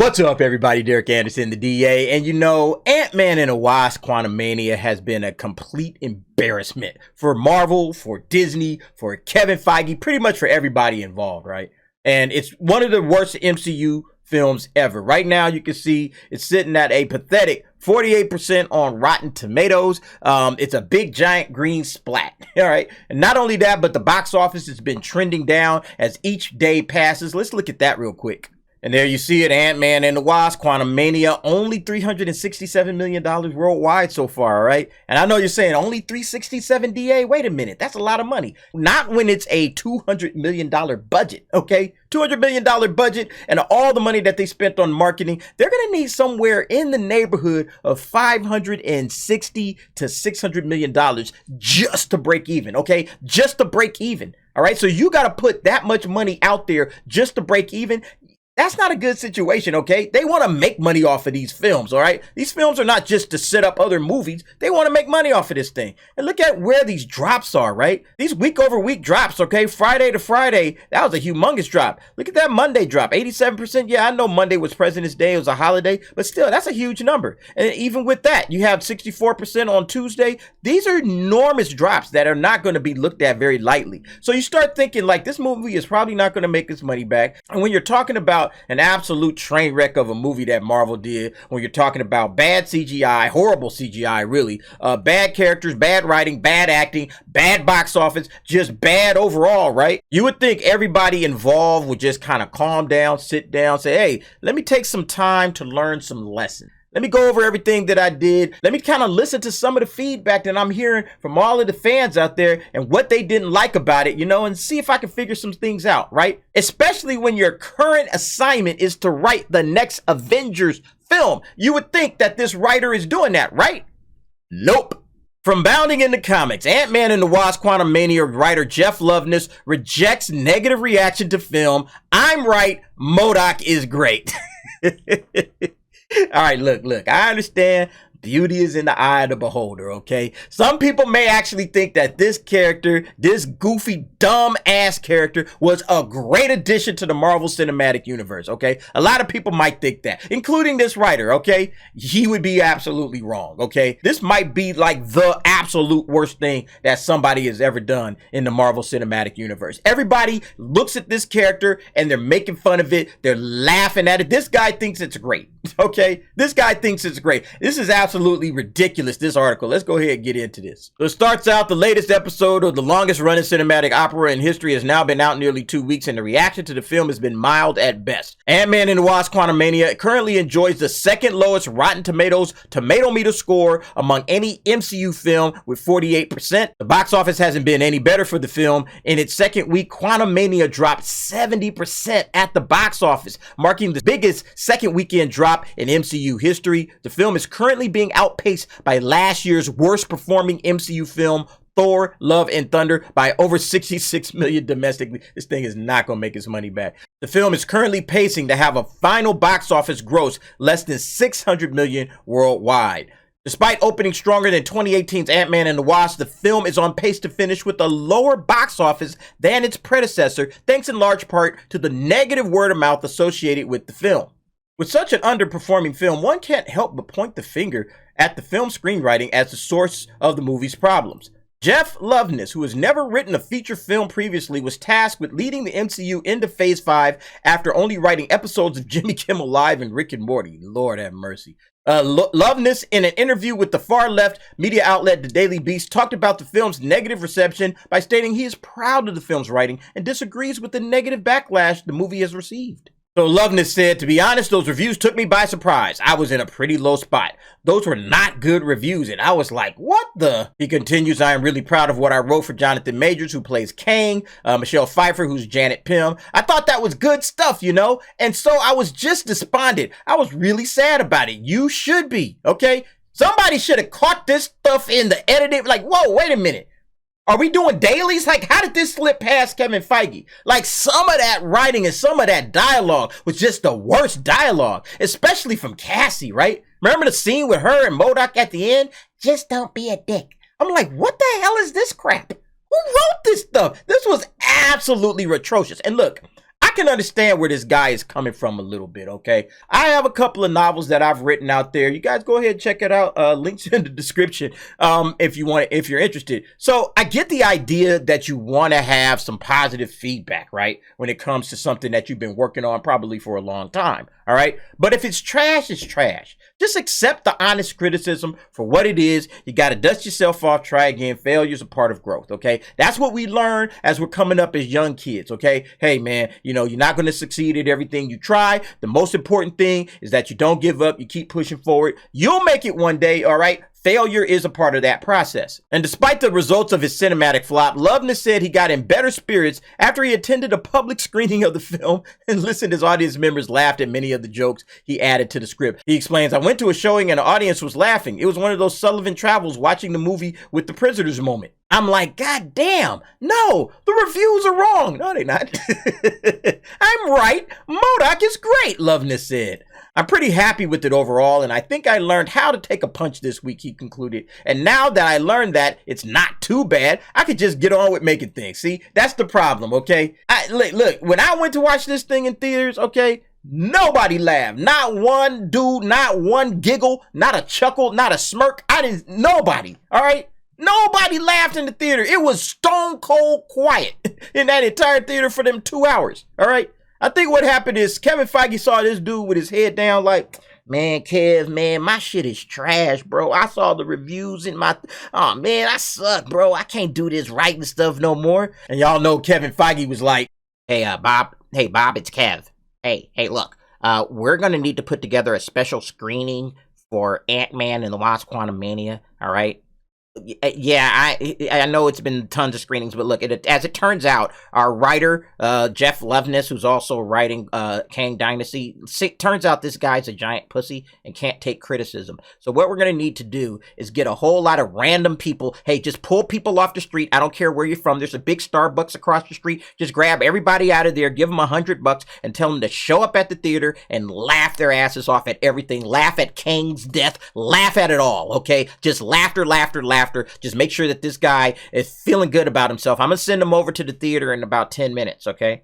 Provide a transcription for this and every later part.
What's up, everybody? Derek Anderson, the DA. And you know, Ant-Man and the Wasp Quantumania has been a complete embarrassment for Marvel, for Disney, for Kevin Feige, pretty much for everybody involved, right? And it's one of the worst MCU films ever. Right now, you can see it's sitting at a pathetic 48% on Rotten Tomatoes. It's a big, giant green splat. All right. And not only that, but the box office has been trending down as each day passes. Let's look at that real quick. And there you see it, Ant-Man and the Wasp, Quantumania, only $367 million worldwide so far, all right? And I know you're saying only $367 DA? Wait a minute, that's a lot of money. Not when it's a $200 million budget, okay? $200 million budget, and all the money that they spent on marketing, they're gonna need somewhere in the neighborhood of $560 to $600 million just to break even, okay? Just to break even, all right? So you gotta put that much money out there just to break even. That's not a good situation, okay? They want to make money off of these films, all right? These films are not just to set up other movies. They want to make money off of this thing. And look at where these drops are, right? These week-over-week drops, okay? Friday to Friday, that was a humongous drop. Look at that Monday drop, 87%. Yeah, I know Monday was President's Day. It was a holiday. But still, that's a huge number. And even with that, you have 64% on Tuesday. These are enormous drops that are not going to be looked at very lightly. So you start thinking, like, this movie is probably not going to make its money back. And when you're talking about an absolute train wreck of a movie that Marvel did, when you're talking about bad CGI, horrible CGI, really, bad characters, bad writing, bad acting, bad box office, just bad overall, right? You would think everybody involved would just kind of calm down, sit down, say, hey, let me take some time to learn some lessons. Let me go over everything that I did. Let me kind of listen to some of the feedback that I'm hearing from all of the fans out there and what they didn't like about it, you know, and see if I can figure some things out, right? Especially when your current assignment is to write the next Avengers film. You would think that this writer is doing that, right? Nope. From bounding into comics, Ant-Man and the Wasp Quantumania writer Jeff Loveness rejects negative reaction to film. I'm right, MODOK is great. All right, look, I understand beauty is in the eye of the beholder, okay? Some people may actually think that this character, this goofy, dumb-ass character, was a great addition to the Marvel Cinematic Universe, okay? A lot of people might think that, including this writer, okay? He would be absolutely wrong, okay? This might be like the absolute worst thing that somebody has ever done in the Marvel Cinematic Universe. Everybody looks at this character and they're making fun of it. They're laughing at it. This guy thinks it's great, okay? This guy thinks it's great. This is absolutely ridiculous, this article. Let's go ahead and get into this. So it starts out, the latest episode of the longest running cinematic opera in history has now been out nearly 2 weeks, and the reaction to the film has been mild at best. Ant-Man and the Wasp Quantumania currently enjoys the second lowest Rotten Tomatoes tomato meter score among any MCU film with 48%. The box office hasn't been any better for the film. In its second week, Quantumania dropped 70% at the box office, marking the biggest second weekend drop in MCU history. The film is currently being outpaced by last year's worst performing MCU film, Thor, Love and Thunder, by over 66 million domestically. This thing is not going to make its money back. The film is currently pacing to have a final box office gross less than 600 million worldwide. Despite opening stronger than 2018's Ant-Man and the Wasp, the film is on pace to finish with a lower box office than its predecessor, thanks in large part to the negative word of mouth associated with the film. With such an underperforming film, one can't help but point the finger at the film screenwriting as the source of the movie's problems. Jeff Loveness, who has never written a feature film previously, was tasked with leading the MCU into Phase 5 after only writing episodes of Jimmy Kimmel Live and Rick and Morty. Lord have mercy. Loveness, in an interview with the far-left media outlet The Daily Beast, talked about the film's negative reception by stating he is proud of the film's writing and disagrees with the negative backlash the movie has received. So Loveness said, to be honest, those reviews took me by surprise. I was in a pretty low spot. Those were not good reviews, and I was like, what the? He continues, I am really proud of what I wrote for Jonathan Majors, who plays Kang, Michelle Pfeiffer, who's Janet Pym. I thought that was good stuff, you know? And so I was just despondent. I was really sad about it. You should be, okay? Somebody should have caught this stuff in the editing. Like, whoa, wait a minute. Are we doing dailies? Like, how did this slip past Kevin Feige? Like, some of that writing and some of that dialogue was just the worst dialogue, especially from Cassie, right? Remember the scene with her and MODOK at the end? Just don't be a dick. I'm like, what the hell is this crap? Who wrote this stuff? This was absolutely atrocious. And look, I can understand where this guy is coming from a little bit, okay? I have a couple of novels that I've written out there. You guys go ahead and check it out. Links in the description if you're interested. So I get the idea that you want to have some positive feedback, right? When it comes to something that you've been working on probably for a long time, all right? But if it's trash, it's trash. Just accept the honest criticism for what it is. You got to dust yourself off, try again. Failure is a part of growth, okay? That's what we learn as we're coming up as young kids, okay? Hey, man, you know, you're not going to succeed at everything you try. The most important thing is that you don't give up. You keep pushing forward. You'll make it one day, all right? Failure is a part of that process. And despite the results of his cinematic flop, Loveness said he got in better spirits after he attended a public screening of the film and listened as audience members laughed at many of the jokes he added to the script. He explains, I went to a showing and the audience was laughing. It was one of those Sullivan Travels watching the movie with the prisoners moment. I'm like, God damn, no, the reviews are wrong. No, they're not. I'm right. MODOK is great, Loveness said. I'm pretty happy with it overall, and I think I learned how to take a punch this week, he concluded. And now that I learned that it's not too bad, I could just get on with making things. See, that's the problem, okay? Look, when I went to watch this thing in theaters, okay, nobody laughed. Not one dude, not one giggle, not a chuckle, not a smirk. Nobody, all right? Nobody laughed in the theater. It was stone cold quiet in that entire theater for them 2 hours, all right? I think what happened is Kevin Feige saw this dude with his head down like, man, Kev, man, my shit is trash, bro. I saw the reviews in oh, man, I suck, bro. I can't do this writing stuff no more. And y'all know Kevin Feige was like, hey, Bob, it's Kev. Hey, look, we're going to need to put together a special screening for Ant-Man and the Wasp Quantumania, all right? Yeah, I know it's been tons of screenings, but look, as it turns out, our writer, Jeff Loveness, who's also writing Kang Dynasty, turns out this guy's a giant pussy and can't take criticism. So what we're going to need to do is get a whole lot of random people. Hey, just pull people off the street. I don't care where you're from. There's a big Starbucks across the street. Just grab everybody out of there, give them $100 and tell them to show up at the theater and laugh their asses off at everything. Laugh at Kang's death. Laugh at it all, okay? Just laughter. Just make sure that this guy is feeling good about himself. I'm going to send him over to the theater in about 10 minutes, okay?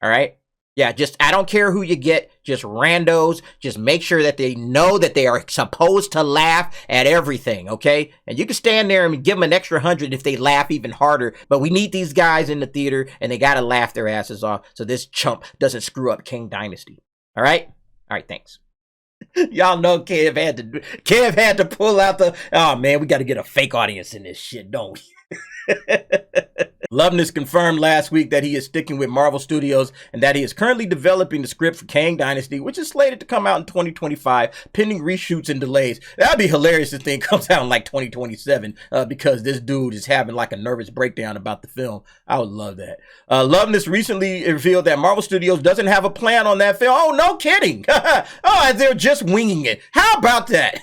All right? Yeah, I don't care who you get, just randos. Just make sure that they know that they are supposed to laugh at everything, okay? And you can stand there and give them an extra 100 if they laugh even harder. But we need these guys in the theater, and they got to laugh their asses off so this chump doesn't screw up Kang Dynasty. All right? All right, thanks. Y'all know Kev had to pull out oh man, we got to get a fake audience in this shit, don't we? Loveness confirmed last week that he is sticking with Marvel Studios and that he is currently developing the script for Kang Dynasty, which is slated to come out in 2025, pending reshoots and delays. That'd be hilarious if the thing comes out in like 2027 because this dude is having like a nervous breakdown about the film. I would love that. Loveness recently revealed that Marvel Studios doesn't have a plan on that film. Oh, no kidding. Oh, they're just winging it. How about that?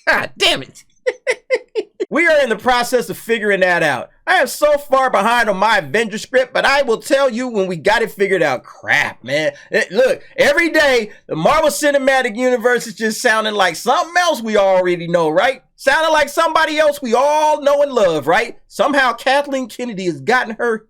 God damn it. We are in the process of figuring that out. I am so far behind on my Avengers script, but I will tell you when we got it figured out. Crap, man. Look, every day, the Marvel Cinematic Universe is just sounding like something else we already know, right? Sounding like somebody else we all know and love, right? Somehow Kathleen Kennedy has gotten her...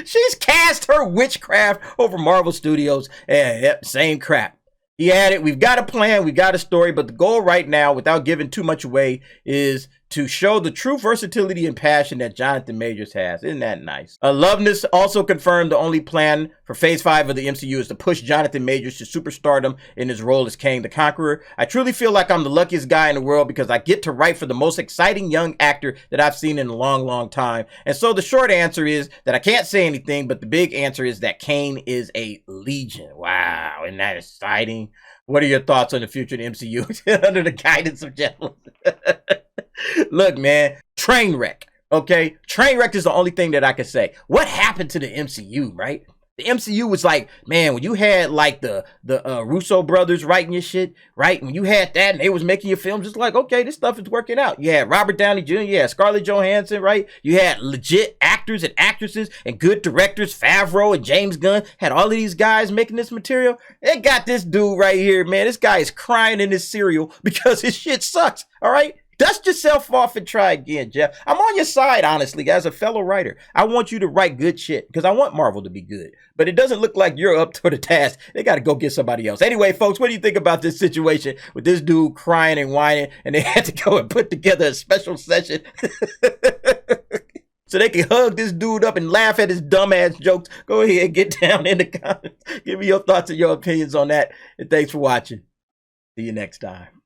She's cast her witchcraft over Marvel Studios. Yep, same crap. He added, we've got a plan, we've got a story, but the goal right now, without giving too much away, is to show the true versatility and passion that Jonathan Majors has. Isn't that nice? Loveness also confirmed the only plan for Phase 5 of the MCU is to push Jonathan Majors to superstardom in his role as Kang the Conqueror. I truly feel like I'm the luckiest guy in the world because I get to write for the most exciting young actor that I've seen in a long, long time. And so the short answer is that I can't say anything, but the big answer is that Kang is a legion. Wow, isn't that exciting? What are your thoughts on the future of the MCU under the guidance of gentlemen? Look, man, train wreck, okay? Train wreck is the only thing that I can say. What happened to the MCU, right? The MCU was like, man, when you had like the Russo brothers writing your shit, right? When you had that and they was making your films, just like, okay, this stuff is working out. You had Robert Downey Jr., you had Scarlett Johansson, right? You had legit actors and actresses and good directors, Favreau and James Gunn, had all of these guys making this material. They got this dude right here, man. This guy is crying in his cereal because his shit sucks, all right? Dust yourself off and try again, Jeff. I'm on your side, honestly, as a fellow writer. I want you to write good shit because I want Marvel to be good. But it doesn't look like you're up to the task. They got to go get somebody else. Anyway, folks, what do you think about this situation with this dude crying and whining, and they had to go and put together a special session so they can hug this dude up and laugh at his dumbass jokes? Go ahead and get down in the comments. Give me your thoughts and your opinions on that. And thanks for watching. See you next time.